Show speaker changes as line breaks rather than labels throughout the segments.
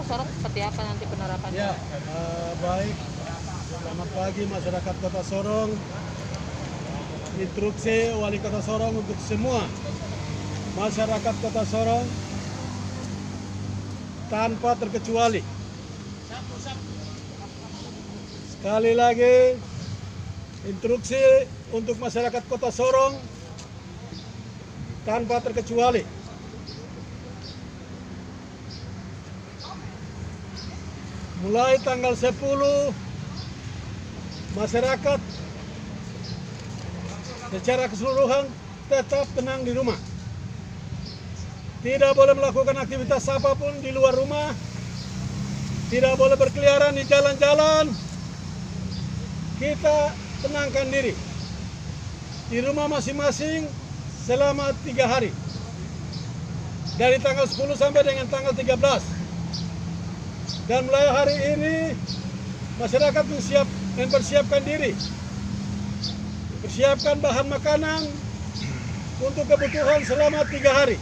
Sorong seperti apa nanti penerapannya?
Ya, baik. Selamat pagi masyarakat Kota Sorong. Instruksi Wali Kota Sorong untuk semua masyarakat Kota Sorong tanpa terkecuali. Sekali lagi, instruksi untuk masyarakat Kota Sorong tanpa terkecuali. Mulai tanggal 10, masyarakat secara keseluruhan tetap tenang di rumah. Tidak boleh melakukan aktivitas apapun di luar rumah. Tidak boleh berkeliaran di jalan-jalan. Kita tenangkan diri di rumah masing-masing selama 3 hari. Dari tanggal 10 sampai dengan tanggal 13. Dan mulai hari ini masyarakat mempersiapkan diri, persiapkan bahan makanan untuk kebutuhan selama 3 hari.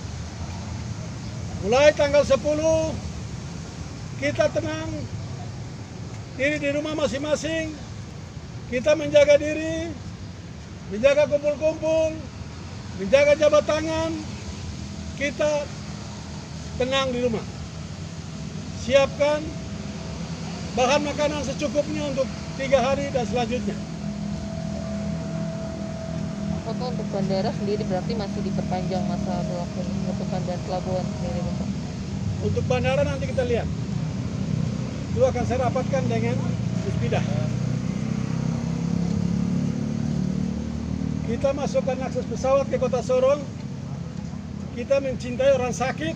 Mulai tanggal 10 kita tenang diri di rumah masing-masing, kita menjaga diri, menjaga kumpul-kumpul, menjaga jabat tangan, kita tenang di rumah. Siapkan bahan makanan secukupnya untuk 3 hari dan selanjutnya.
Apakah untuk bandara sendiri berarti masih diperpanjang masa berlaku penutupan dan pelabuhan sendiri, Bapak?
Untuk bandara nanti kita lihat. Itu akan saya rapatkan dengan Puspida. Kita masukkan akses pesawat ke Kota Sorong. Kita mencintai orang sakit.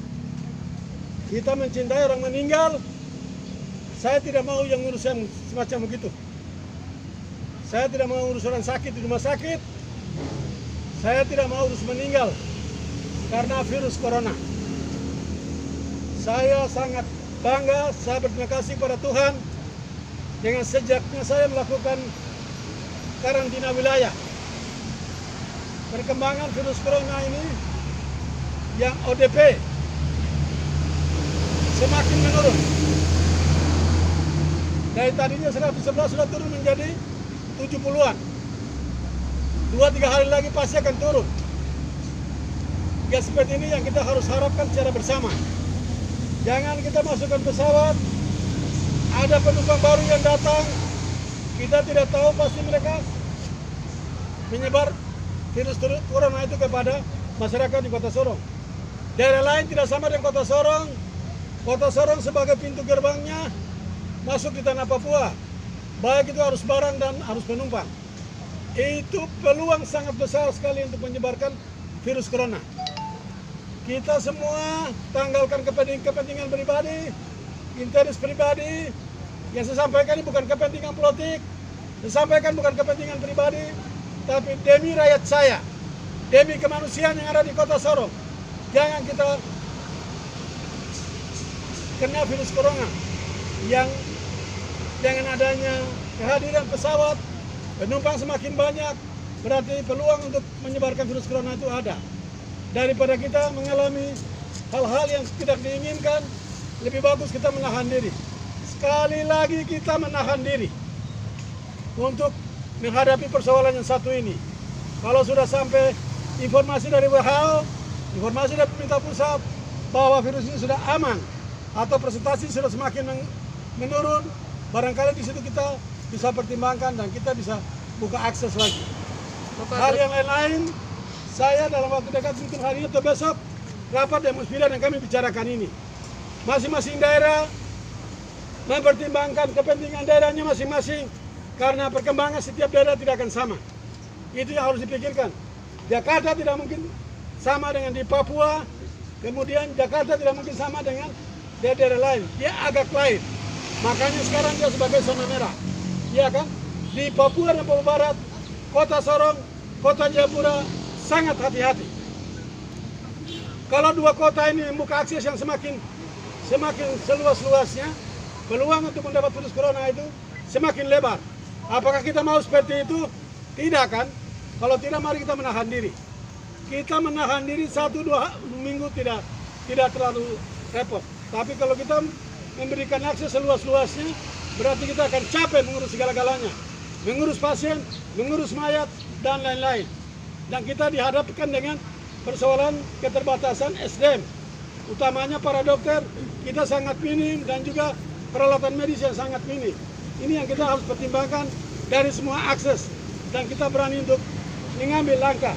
Kita mencintai orang meninggal. Saya tidak mau yang ngurus yang semacam begitu. Saya tidak mau urus orang sakit di rumah sakit. Saya tidak mau urus meninggal karena virus corona. Saya sangat bangga, saya berterima kasih kepada Tuhan dengan sejaknya saya melakukan karantina wilayah. Perkembangan virus corona ini yang ODP semakin menurun. Dari tadinya 111 sudah turun menjadi 70-an. 2-3 hari lagi pasti akan turun. Ya seperti ini yang kita harus harapkan secara bersama. Jangan kita masukkan pesawat, ada penumpang baru yang datang, kita tidak tahu pasti mereka menyebar virus corona itu kepada masyarakat di Kota Sorong. Daerah lain tidak sama dengan Kota Sorong. Kota Sorong sebagai pintu gerbangnya masuk di tanah Papua. Baik itu arus barang dan arus penumpang. Itu peluang sangat besar sekali untuk menyebarkan virus corona. Kita semua tanggalkan kepentingan pribadi, interest pribadi. Yang saya sampaikan ini bukan kepentingan politik. Saya sampaikan bukan kepentingan pribadi, tapi demi rakyat saya, demi kemanusiaan yang ada di Kota Sorong. Jangan kita kena virus corona yang dengan adanya kehadiran pesawat, penumpang semakin banyak, berarti peluang untuk menyebarkan virus corona itu ada. Daripada kita mengalami hal-hal yang tidak diinginkan, lebih bagus kita menahan diri. Sekali lagi kita menahan diri untuk menghadapi persoalan yang satu ini. Kalau sudah sampai informasi dari WHO, informasi dari pemerintah pusat bahwa virus ini sudah aman atau presentasi sudah semakin menurun, barangkali di situ kita bisa pertimbangkan dan kita bisa buka akses lagi. Hal yang lain-lain, saya dalam waktu dekat mungkin hari ini atau besok rapat dengan Puspida dan kami bicarakan ini. Masing-masing daerah mempertimbangkan kepentingan daerahnya masing-masing karena perkembangan setiap daerah tidak akan sama. Itu yang harus dipikirkan. Jakarta tidak mungkin sama dengan di Papua, kemudian Jakarta tidak mungkin sama dengan daerah lain, dia agak lain. Makanya sekarang dia sebagai zona merah. Iya kan? Di Papua dan Papua Barat, Kota Sorong, Kota Jayapura sangat hati-hati. Kalau dua kota ini membuka akses yang semakin seluas-luasnya, peluang untuk mendapat virus corona itu semakin lebar. Apakah kita mau seperti itu? Tidak kan? Kalau tidak, mari kita menahan diri. Kita menahan diri 1-2 minggu tidak terlalu repot. Tapi kalau kita memberikan akses seluas-luasnya, berarti kita akan capek mengurus segala-galanya. Mengurus pasien, mengurus mayat, dan lain-lain. Dan kita dihadapkan dengan persoalan keterbatasan SDM. Utamanya para dokter, kita sangat minim, dan juga peralatan medis yang sangat minim. Ini yang kita harus pertimbangkan dari semua akses. Dan kita berani untuk mengambil langkah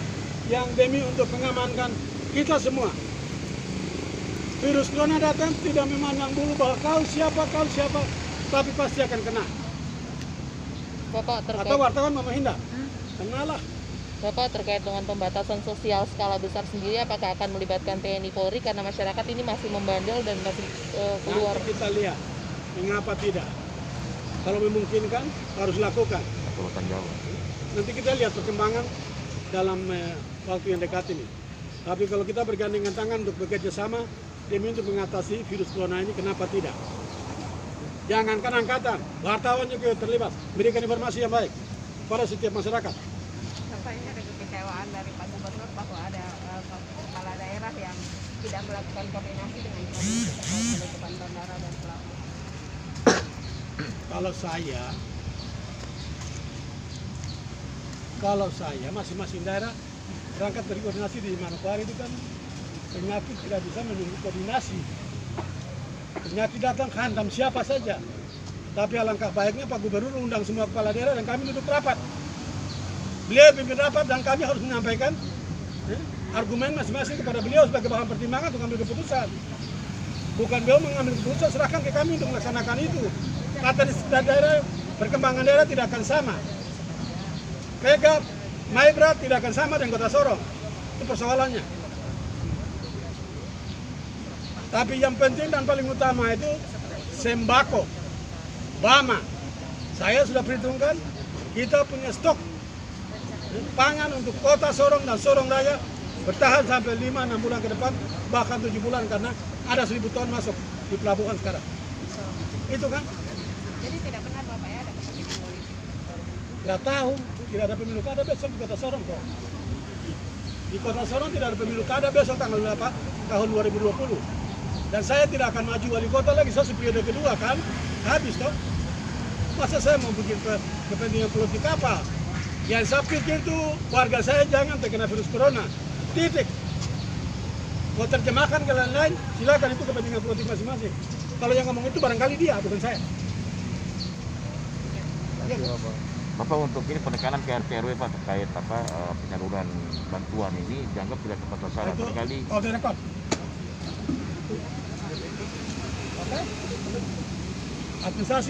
yang demi untuk mengamankan kita semua. Virus corona datang tidak memandang bulu bahwa kau siapa, tapi pasti akan kena.
Bapak terkait,
Atau wartawan mau menghindar, kenalah.
Bapak terkait dengan pembatasan sosial skala besar sendiri, apakah akan melibatkan TNI Polri karena masyarakat ini masih membandel dan masih keluar?
Nanti kita lihat, mengapa tidak? Kalau memungkinkan harus lakukan. Nanti kita lihat perkembangan dalam waktu yang dekat ini. Tapi kalau kita bergandengan tangan untuk bekerja sama demi untuk mengatasi virus corona ini, kenapa tidak? Jangankan angkatan, wartawan juga terlibat, berikan informasi yang baik kepada setiap masyarakat.
Sampainya ada kekecewaan dari Pak Gubernur bahwa ada kepala daerah yang tidak melakukan koordinasi dengan provinsi terkait penutupan bandara dan pelabuhan.
Kalau saya masing-masing daerah berangkat dari koordinasi di Manokwari itu kan penyakit tidak bisa menunggu koordinasi. Penyakit datang hantam siapa saja. Tapi alangkah baiknya Pak Gubernur undang semua kepala daerah dan kami duduk rapat. Beliau pimpin rapat dan kami harus menyampaikan argumen masing-masing kepada beliau sebagai bahan pertimbangan untuk mengambil keputusan. Bukan beliau mengambil keputusan, serahkan ke kami untuk melaksanakan itu. Kata di daerah, perkembangan daerah tidak akan sama. Pegap, Maibrat tidak akan sama dengan Kota Sorong. Itu persoalannya. Tapi yang penting dan paling utama itu sembako, Bama. Saya sudah perhitungkan, kita punya stok pangan untuk Kota Sorong dan Sorong Raya bertahan sampai 5-6 bulan ke depan, bahkan 7 bulan karena ada 1.000 ton masuk di pelabuhan sekarang. Itu kan?
Jadi tidak benar Bapak ya ada kepentingan politik?
Nggak tahu, tidak ada pemilu kada besok di Kota Sorong kok. Di Kota Sorong tidak ada pemilu kada besok tanggal 8 tahun 2020. Dan saya tidak akan maju wali kota lagi, saya periode kedua kan, habis toh. Masa saya mau bikin kepentingan politik apa? Yang saya pikir itu warga saya jangan terkena virus corona, titik. Mau terjemahkan ke lain-lain, silakan, itu kepentingan politik masing-masing. Kalau yang ngomong itu barangkali dia, bukan saya. Ya,
Bapak, untuk ini penekanan ke RT RW Pak terkait penyaluran bantuan ini dianggap tidak tepat sasaran sekali.
Oh, direkod. Oke. Administrasi